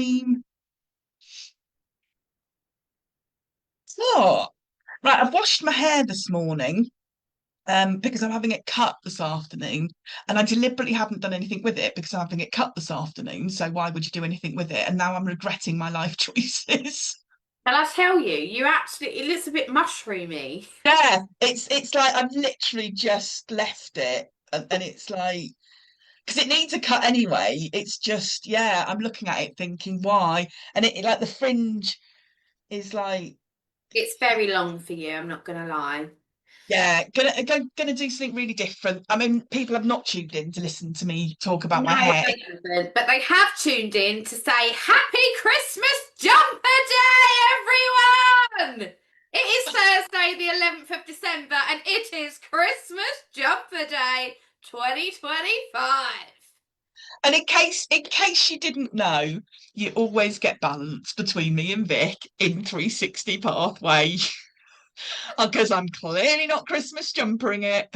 time. Oh, right. I've washed my hair this morning because I'm having it cut this afternoon, and I deliberately haven't done anything with it because I'm having it cut this afternoon. So why would you do anything with it? And now I'm regretting my life choices. And I tell you, it looks a bit mushroomy. Yeah, it's like I've literally just left it, and it's like because it needs a cut anyway. It's just yeah, I'm looking at it thinking why, and it like the fringe is like It's very long for you, I'm not gonna lie. yeah, gonna do something really different. I mean, people have not tuned in to listen to me talk about my No, hair. they haven't. But they have tuned in to say Happy Christmas Jumper Day, everyone! It is Thursday, the 11th of December, and it is Christmas Jumper Day 2025. And in case you didn't know, you always get balance between me and Vic in 360 pathway. Because I'm clearly not Christmas jumpering it.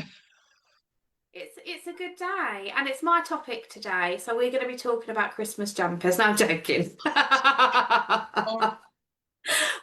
It's a good day, and it's my topic today, so we're going to be talking about Christmas jumpers. No, I'm joking. Oh,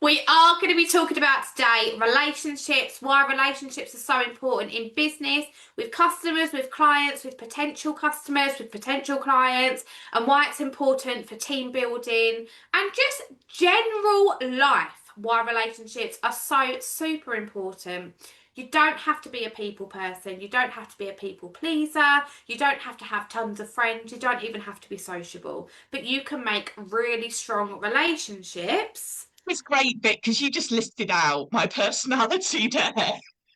We are going to be talking about today relationships, why relationships are so important in business, with customers, with clients, with potential customers, with potential clients, and why it's important for team building and just general life. Why relationships are so super important. You don't have to be a people person. You don't have to be a people pleaser. You don't have to have tons of friends. You don't even have to be sociable. But you can make really strong relationships. it's great, Vic, because you just listed out my personality there.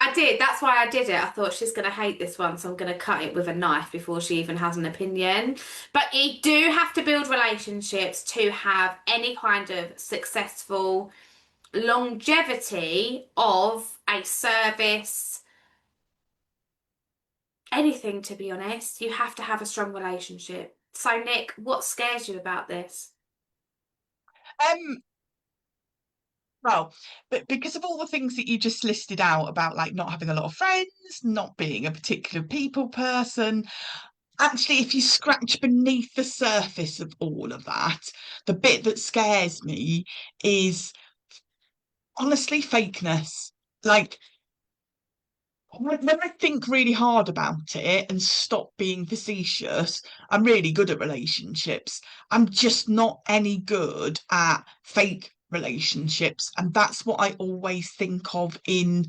I did. That's why I did it. I thought she's going to hate this one, so I'm going to cut it with a knife before she even has an opinion. But you do have to build relationships to have any kind of successful longevity of a service, anything, to be honest. You have to have a strong relationship. So, Nick, what scares you about this? Um, well, but because of all the things that you just listed out about like not having a lot of friends, not being a particular people person, actually, if you scratch beneath the surface of all of that, the bit that scares me is honestly fakeness. Like when I think really hard about it and stop being facetious, I'm really good at relationships. I'm just not any good at fake relationships. And that's what I always think of in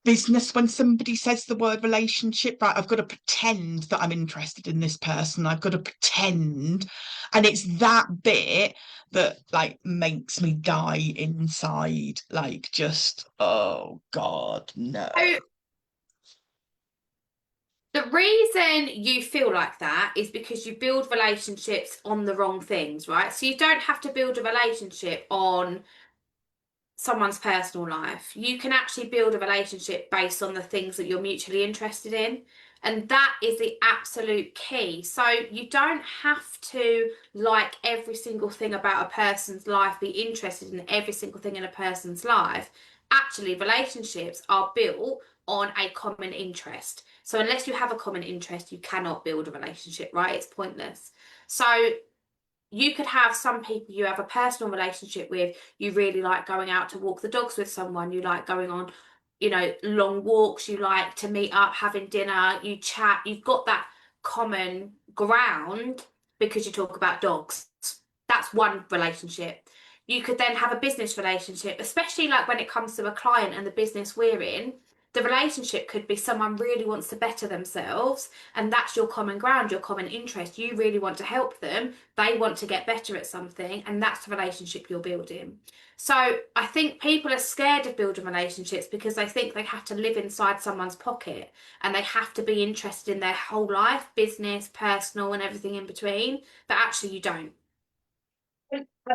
business when somebody says the word relationship, right? I've got to pretend that I'm interested in this person. I've got to pretend. And it's that bit that like makes me die inside. Like just, oh God, no. So, the reason you feel like that is because you build relationships on the wrong things, right? So you don't have to build a relationship on someone's personal life. You can actually build a relationship based on the things that you're mutually interested in. And that is the absolute key. So you don't have to like every single thing about a person's life, be interested in every single thing in a person's life. Actually, relationships are built on a common interest. So unless you have a common interest, you cannot build a relationship, right? It's pointless. So you could have some people you have a personal relationship with. You really like going out to walk the dogs with someone. You like going on, long walks. You like to meet up, having dinner. You chat. You've got that common ground because you talk about dogs. That's one relationship. You could then have a business relationship, especially like when it comes to a client and the business we're in. The relationship could be someone really wants to better themselves, and that's your common ground, your common interest. You really want to help them, they want to get better at something, and that's the relationship you're building. So I think people are scared of building relationships because they think they have to live inside someone's pocket and they have to be interested in their whole life, business, personal, and everything in between. But actually, you don't.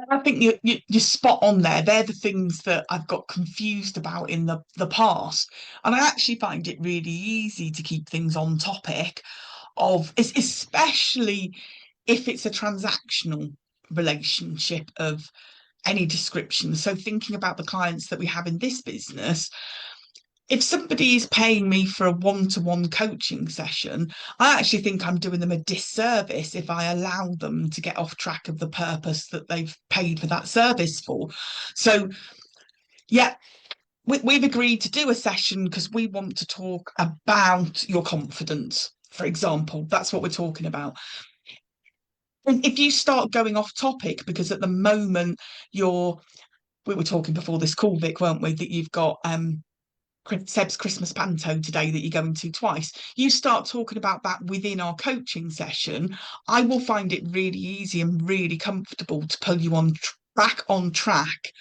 I think you're spot on there. They're the things that I've got confused about in the past. And I actually find it really easy to keep things on topic of especially if it's a transactional relationship of any description. So thinking about the clients that we have in this business, if somebody is paying me for a one-to-one coaching session, I actually think I'm doing them a disservice if I allow them to get off track of the purpose that they've paid for that service for. So, yeah, we've agreed to do a session because we want to talk about your confidence, for example. That's what we're talking about. And if you start going off topic, because at the moment we were talking before this call, Vic, weren't we, that you've got Seb's Christmas panto today that you're going to twice. You start talking about that within our coaching session, I will find it really easy and really comfortable to pull you back on track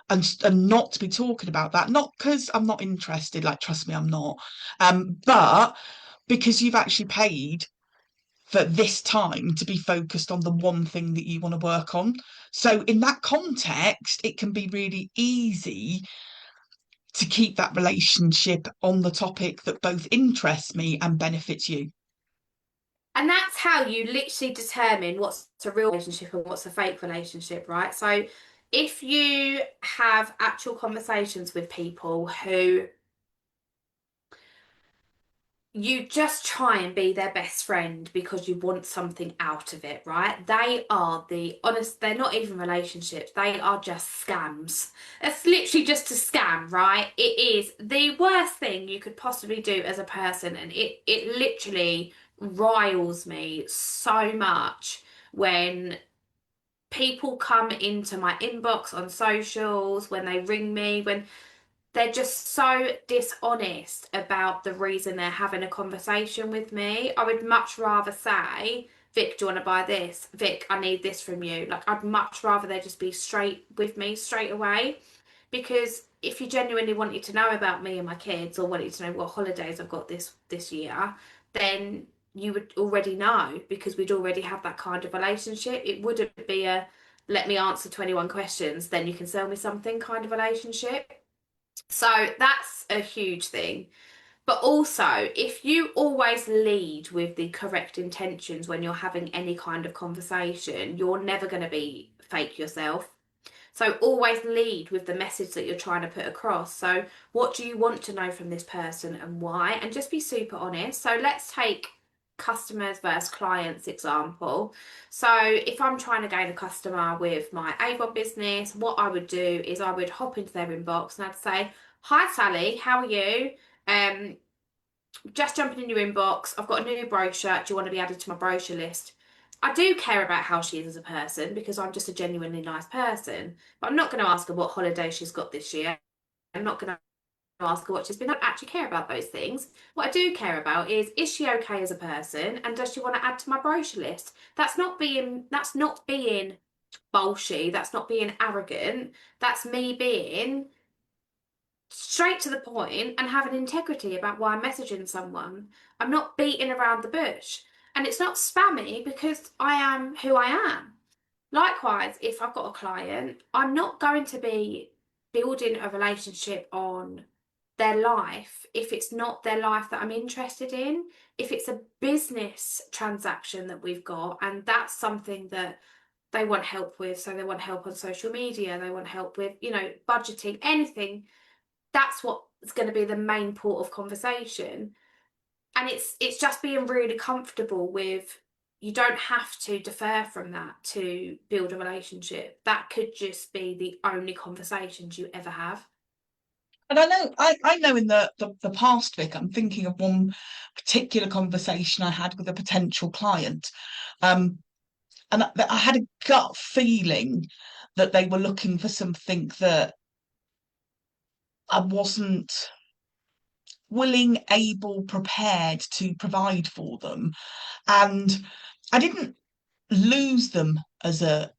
and not to be talking about that. Not because I'm not interested, like trust me, I'm not. But because you've actually paid for this time to be focused on the one thing that you want to work on. So in that context, it can be really easy to keep that relationship on the topic that both interests me and benefits you. And that's how you literally determine what's a real relationship and what's a fake relationship, right? So if you have actual conversations with people who you just try and be their best friend because you want something out of it, right? They are the honest, they're not even relationships, they are just scams. It's literally just a scam, right? It is the worst thing you could possibly do as a person, and it literally riles me so much when people come into my inbox on socials, when they ring me, when they're just so dishonest about the reason they're having a conversation with me. I would much rather say, Vic, do you want to buy this? Vic, I need this from you. Like, I'd much rather they just be straight with me straight away. Because if you genuinely wanted to know about me and my kids, or wanted to know what holidays I've got this year, then you would already know, because we'd already have that kind of relationship. It wouldn't be a let me answer 21 questions, then you can sell me something kind of relationship. So that's a huge thing. But also, if you always lead with the correct intentions when you're having any kind of conversation, you're never going to be fake yourself. So always lead with the message that you're trying to put across. So what do you want to know from this person and why? And just be super honest. So let's take customers versus clients example. So if I'm trying to gain a customer with my Avon business, what I would do is I would hop into their inbox and I'd say, "Hi Sally, how are you? Um, just jumping in your inbox. I've got a new brochure. Do you want to be added to my brochure list?" I do care about how she is as a person because I'm just a genuinely nice person. But I'm not going to ask her what holiday she's got this year. I'm not going to ask her what she's been. I don't actually care about those things. What I do care about is she okay as a person, and does she want to add to my brochure list? That's not being bullshit. That's not being arrogant. That's me being straight to the point and having integrity about why I'm messaging someone. I'm not beating around the bush. And it's not spammy because I am who I am. Likewise, if I've got a client, I'm not going to be building a relationship on their life if it's not their life that I'm interested in. If it's a business transaction that we've got, and that's something that they want help with, so they want help on social media, they want help with, budgeting, anything, that's what's going to be the main port of conversation. And it's just being really comfortable with, you don't have to defer from that to build a relationship. That could just be the only conversations you ever have. And I know in the past, Vic, I'm thinking of one particular conversation I had with a potential client. And I had a gut feeling that they were looking for something that I wasn't willing, able, prepared to provide for them. And I didn't lose them as a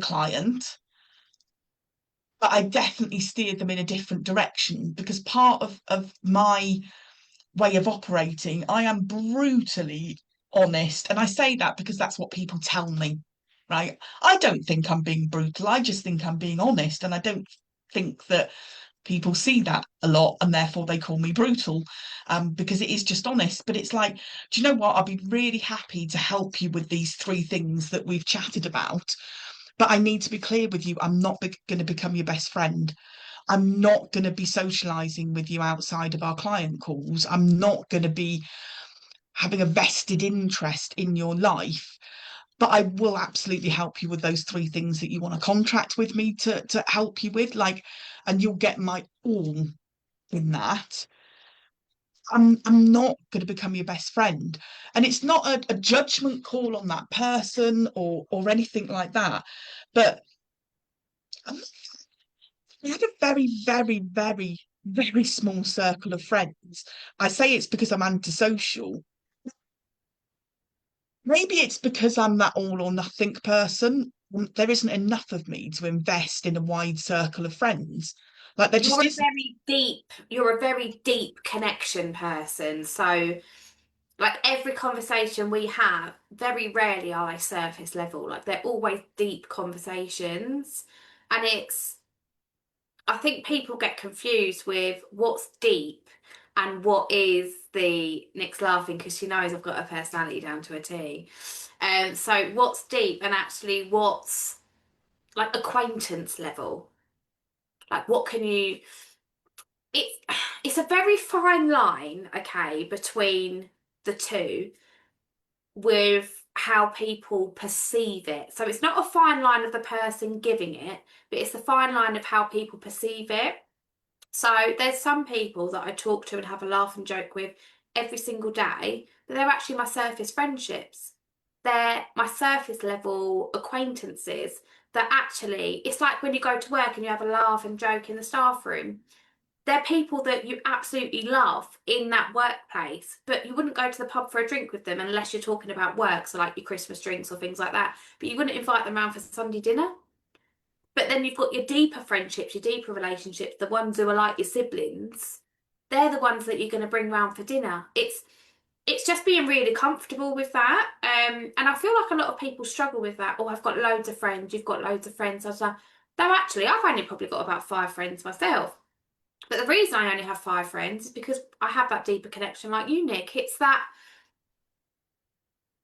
client, but I definitely steered them in a different direction because part of my way of operating, I am brutally honest. And I say that because that's what people tell me, right? I don't think I'm being brutal. I just think I'm being honest. And I don't think that people see that a lot and therefore they call me brutal, because it is just honest. But it's like, do you know what? I'll be really happy to help you with these three things that we've chatted about. But I need to be clear with you, I'm not going to become your best friend. I'm not going to be socializing with you outside of our client calls. I'm not going to be having a vested interest in your life, but I will absolutely help you with those three things that you want to contract with me to help you with. Like, and you'll get my all in that. I'm not going to become your best friend. And it's not a judgment call on that person or anything like that. But I had a very, very, very, very small circle of friends. I say it's because I'm antisocial. Maybe it's because I'm that all or nothing person. There isn't enough of me to invest in a wide circle of friends. Like there just isn't. You're a very deep connection person. So like every conversation we have, very rarely are they surface level. Like they're always deep conversations. And I think people get confused with what's deep and what is the Nick's laughing because she knows I've got a personality down to a T. So what's deep and actually what's like acquaintance level? Like what can you it's it's a very fine line, okay, between the two with how people perceive it. So it's not a fine line of the person giving it, but it's the fine line of how people perceive it. So there's some people that I talk to and have a laugh and joke with every single day, but they're actually my surface friendships. They're my surface level acquaintances that actually, it's like when you go to work and you have a laugh and joke in the staff room. They're people that you absolutely love in that workplace, but you wouldn't go to the pub for a drink with them unless you're talking about work, so like your Christmas drinks or things like that. But you wouldn't invite them around for Sunday dinner. But then you've got your deeper friendships, your deeper relationships, the ones who are like your siblings. They're the ones that you're going to bring round for dinner. It's just being really comfortable with that. And I feel like a lot of people struggle with that. Oh, I've got loads of friends. You've got loads of friends. I was like, no, actually, I've only probably got about 5 friends myself. But the reason I only have 5 friends is because I have that deeper connection like you, Nick. It's that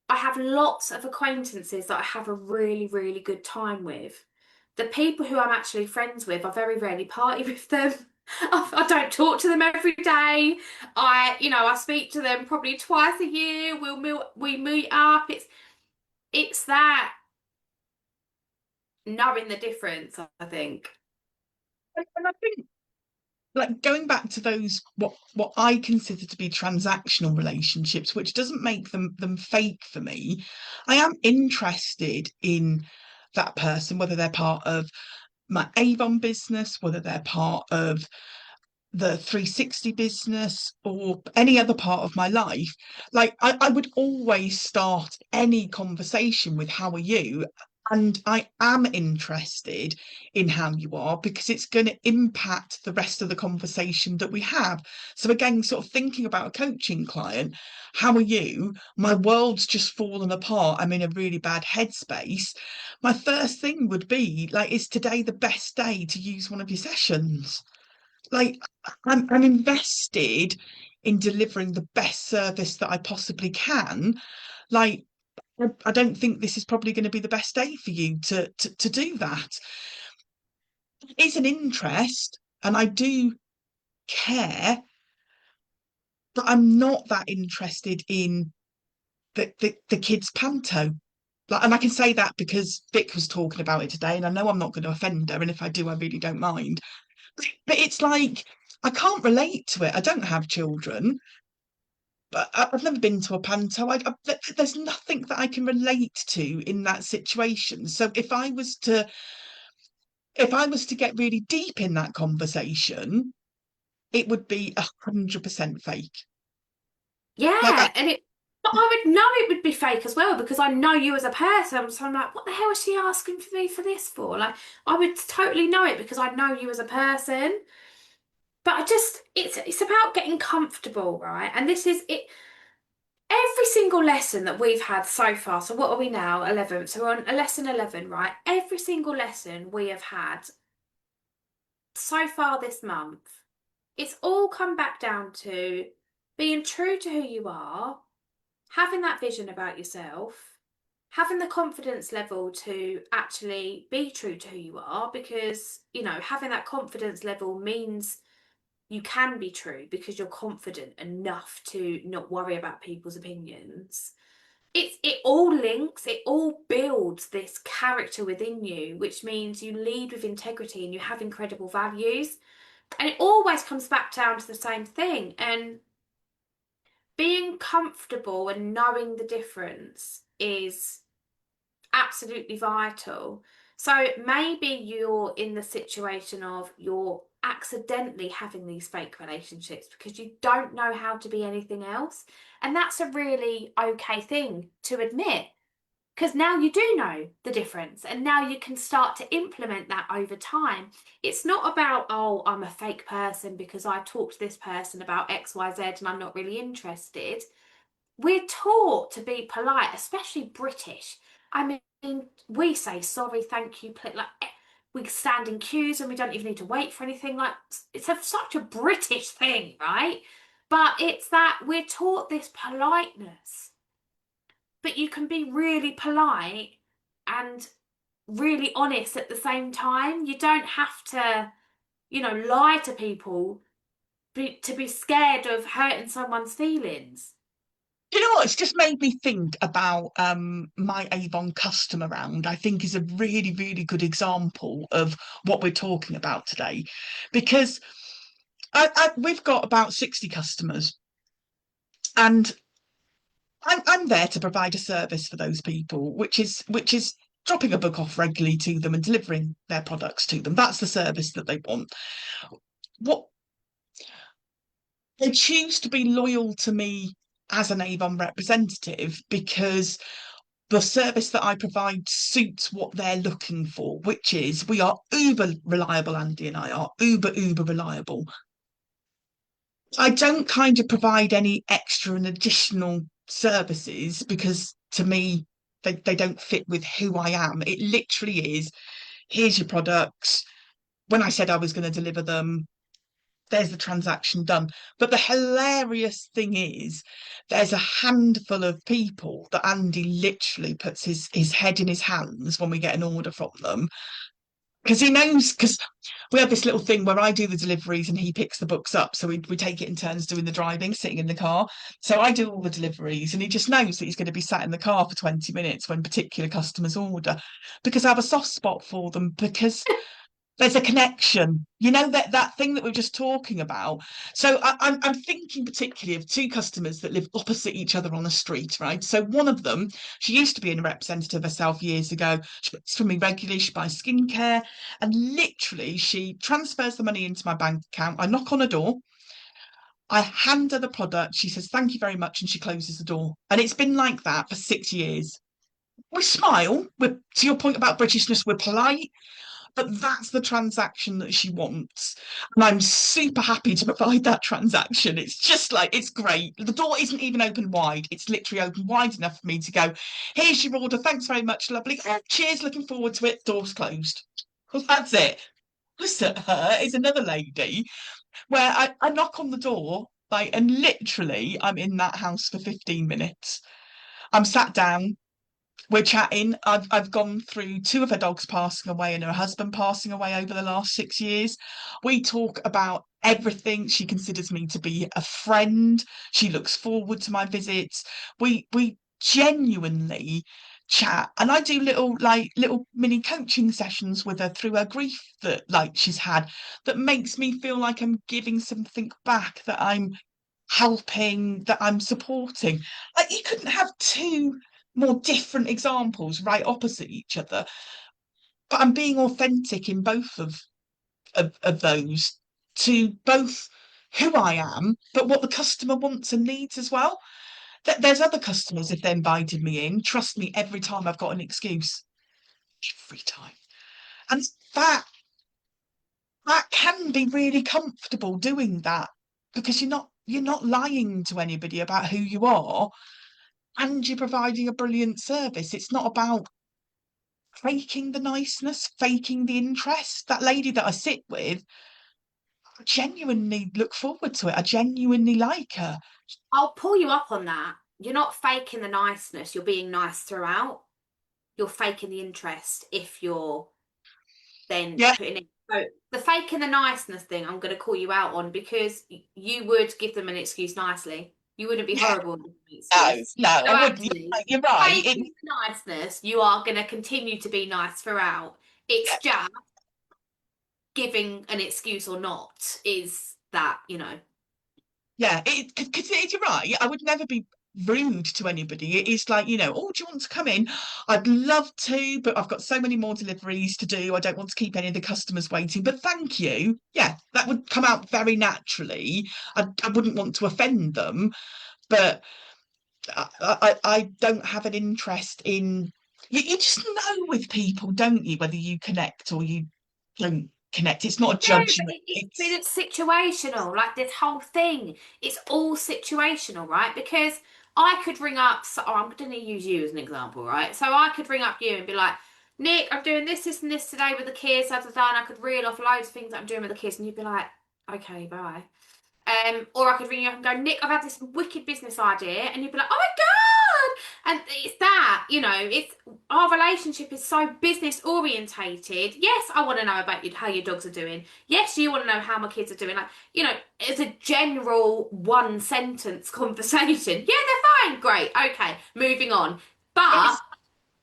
I have lots of acquaintances that I have a really, really good time with. The people who I'm actually friends with, I very rarely party with them. I don't talk to them every day. I speak to them probably twice a year. We meet up. It's that knowing the difference, I think. And I think like going back to those what I consider to be transactional relationships, which doesn't make them fake for me. I am interested in that person, whether they're part of my Avon business, whether they're part of the 360 business or any other part of my life. Like I would always start any conversation with how are you? And I am interested in how you are because it's going to impact the rest of the conversation that we have. So again, sort of thinking about a coaching client, how are you? My world's just fallen apart. I'm in a really bad headspace. My first thing would be like, is today the best day to use one of your sessions? Like I'm invested in delivering the best service that I possibly can. Like I don't think this is probably going to be the best day for you to do that. It's an interest, and I do care, but I'm not that interested in the kids' panto. Like, and I can say that because Vic was talking about it today, and I know I'm not going to offend her, and if I do, I really don't mind. But it's like I can't relate to it. I don't have children. But I've never been to a panto. There's nothing that I can relate to in that situation. So if I was to get really deep in that conversation, it would be 100% fake. Like Yeah, but I would know it would be fake as well because I know you as a person. So I'm like, what the hell is she asking for me for this for? Like, I would totally know it because I know you as a person. But it's about getting comfortable, right? And this is it. Every single lesson that we've had so far. So what are we now? 11. So we're on a lesson 11, right? Every single lesson we have had so far this month, it's all come back down to being true to who you are, having that vision about yourself, having the confidence level to actually be true to who you are, because, having that confidence level means you can be true because you're confident enough to not worry about people's opinions. It all links, it all builds this character within you, which means you lead with integrity and you have incredible values. And it always comes back down to the same thing. And being comfortable and knowing the difference is absolutely vital. So maybe you're in the situation of you're accidentally having these fake relationships because you don't know how to be anything else. And that's a really okay thing to admit, because now you do know the difference and now you can start to implement that over time. It's not about, oh, I'm a fake person because I talked to this person about XYZ and I'm not really interested. We're taught to be polite, especially British. I mean, we say sorry, thank you, like we stand in queues and we don't even need to wait for anything. Like such a British thing, right? But it's that we're taught this politeness, but you can be really polite and really honest at the same time. You don't have to, lie to people to be scared of hurting someone's feelings. You know what? It's just made me think about my Avon customer round. I think is a really, really good example of what we're talking about today, because we've got about 60 customers, and I'm there to provide a service for those people, which is dropping a book off regularly to them and delivering their products to them. That's the service that they want. What they choose to be loyal to me as an Avon representative because the service that I provide suits what they're looking for, which is we are uber reliable. Andy and I are uber reliable. I don't kind of provide any extra and additional services because to me, they don't fit with who I am. It literally is here's your products. When I said I was going to deliver them, there's the transaction done. But the hilarious thing is, there's a handful of people that Andy literally puts his head in his hands when we get an order from them. Because he knows, because we have this little thing where I do the deliveries and he picks the books up. So we take it in turns doing the driving, sitting in the car. So I do all the deliveries and he just knows that he's going to be sat in the car for 20 minutes when particular customers order because I have a soft spot for them because there's a connection, that thing that we are just talking about. So I'm thinking particularly of two customers that live opposite each other on the street, right? So one of them, she used to be a representative herself years ago. She buys from me regularly, she buys skincare, and literally she transfers the money into my bank account. I knock on a door, I hand her the product, she says thank you very much, and she closes the door. And it's been like that for 6 years. We smile, we're, to your point about Britishness, we're polite, but that's the transaction that she wants. And I'm super happy to provide that transaction. It's just like, it's great. The door isn't even open wide. It's literally open wide enough for me to go, here's your order. Thanks very much, lovely. Oh, cheers, looking forward to it. Door's closed. Well, that's it. Opposite her is another lady where I knock on the door, like, and literally I'm in that house for 15 minutes. I'm sat down, we're chatting. I've gone through two of her dogs passing away and her husband passing away over the last 6 years. We talk about everything. She considers me to be a friend. She looks forward to my visits. We genuinely chat, and I do little mini coaching sessions with her through her grief that she's had, that makes me feel like I'm giving something back, that I'm helping, that I'm supporting. Like, you couldn't have two more different examples right opposite each other. But I'm being authentic in both of those, to both who I am, but what the customer wants and needs as well. There's other customers, if they invited me in, trust me, every time I've got an excuse. Every time. And that can be really comfortable doing that because you're not lying to anybody about who you are, and you're providing a brilliant service. It's not about faking the niceness, faking the interest. That lady that I sit with, I genuinely look forward to it. I genuinely like her. I'll pull you up on that. You're not faking the niceness, you're being nice throughout. you're faking the interest if you're then Yeah, putting it. So the fake and the niceness thing, I'm going to call you out on because you would give them an excuse nicely. You wouldn't be yeah. horrible with an No, excuse. no, I So wouldn't. actually, You're right. faking the niceness, you are going to continue to be nice throughout. It's just giving an excuse or not is that, you know. Yeah, because you're right. I would never be rude to anybody. It is like, oh, do you want to come in? I'd love to, but I've got so many more deliveries to do. I don't want to keep any of the customers waiting, but thank you. Yeah, that would come out very naturally. I wouldn't want to offend them, but I don't have an interest in. You just know with people, don't you, whether you connect or you don't connect. It's not a Yeah, but judgment. it's situational. Like this whole thing, it's all situational, right? Because I could ring up. So I'm going to use you as an example, right? So I could ring up you and be like, Nick, I'm doing this, this, and this today with the kids. Da, da, da, and I could reel off loads of things that I'm doing with the kids, and you'd be like, okay, bye. Or I could ring you up and go, Nick, I've had this wicked business idea, and you'd be like, oh my God! And it's that, it's our relationship is so business orientated. Yes, I want to know about how your dogs are doing. Yes, you want to know how my kids are doing. Like, it's a general one sentence conversation. Yeah, they're fine. Great. Okay, moving on. But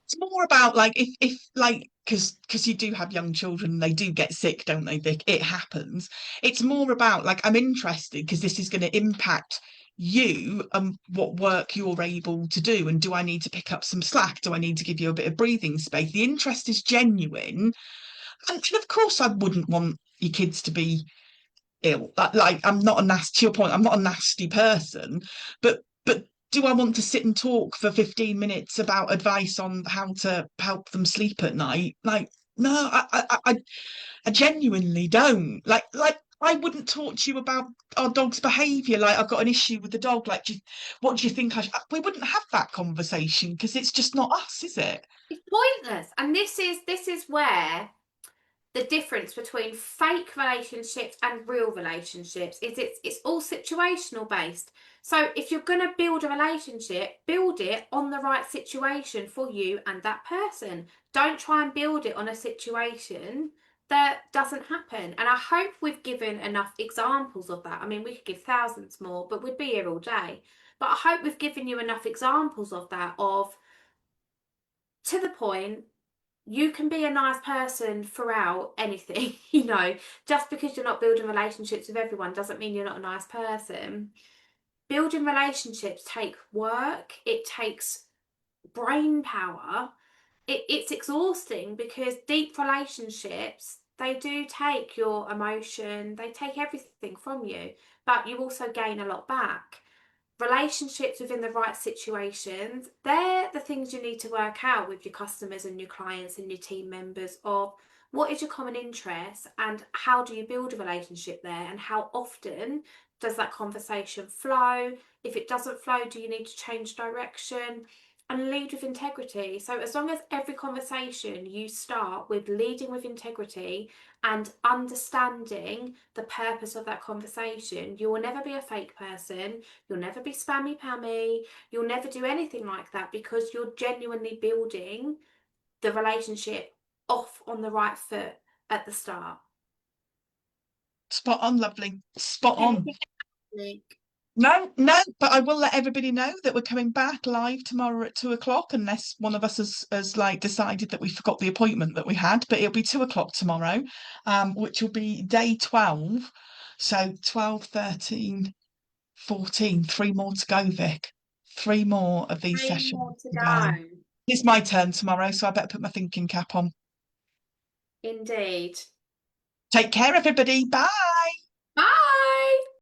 It's more about like if like because you do have young children, they do get sick, don't they, Vic? It happens. It's more about like I'm interested because this is going to impact you and what work you're able to do. And do I need to pick up some slack? Do I need to give you a bit of breathing space? The interest is genuine. And of course I wouldn't want your kids to be ill. Like I'm not a nasty, to your point, I'm not a nasty person, but do I want to sit and talk for 15 minutes about advice on how to help them sleep at night? Like, no, I genuinely don't. Like I wouldn't talk to you about our dog's behaviour. Like I've got an issue with the dog. Like, what do you think we wouldn't have that conversation because it's just not us, is it? it's pointless. And this is where the difference between fake relationships and real relationships is it's all situational based. So if you're going to build a relationship, build it on the right situation for you and that person. Don't try and build it on a situation that doesn't happen. And I hope we've given enough examples of that. I mean, we could give thousands more, but we'd be here all day. But I hope we've given you enough examples of that, of to the point, you can be a nice person throughout anything, just because you're not building relationships with everyone doesn't mean you're not a nice person. Building relationships take work, it takes brain power. It's exhausting because deep relationships, they do take your emotion, they take everything from you, but you also gain a lot back. Relationships within the right situations, they're the things you need to work out with your customers and your clients and your team members, of what is your common interest and how do you build a relationship there, and how often does that conversation flow. If it doesn't flow, do you need to change direction? And lead with integrity. So as long as every conversation you start with leading with integrity and understanding the purpose of that conversation, you will never be a fake person. You'll never be spammy pammy. You'll never do anything like that because you're genuinely building the relationship off on the right foot at the start. Spot on, lovely. Spot on. Anything else, Nick? No, no, but I will let everybody know that we're coming back live tomorrow at 2 o'clock, unless one of us has like decided that we forgot the appointment that we had. But it'll be 2 o'clock tomorrow, which will be day 12. So 12, 13, 14, three more to go, Vic. Three more of these 3 more sessions to to go. go. It's my turn tomorrow, so I better put my thinking cap on. Indeed. Take care, everybody. Bye.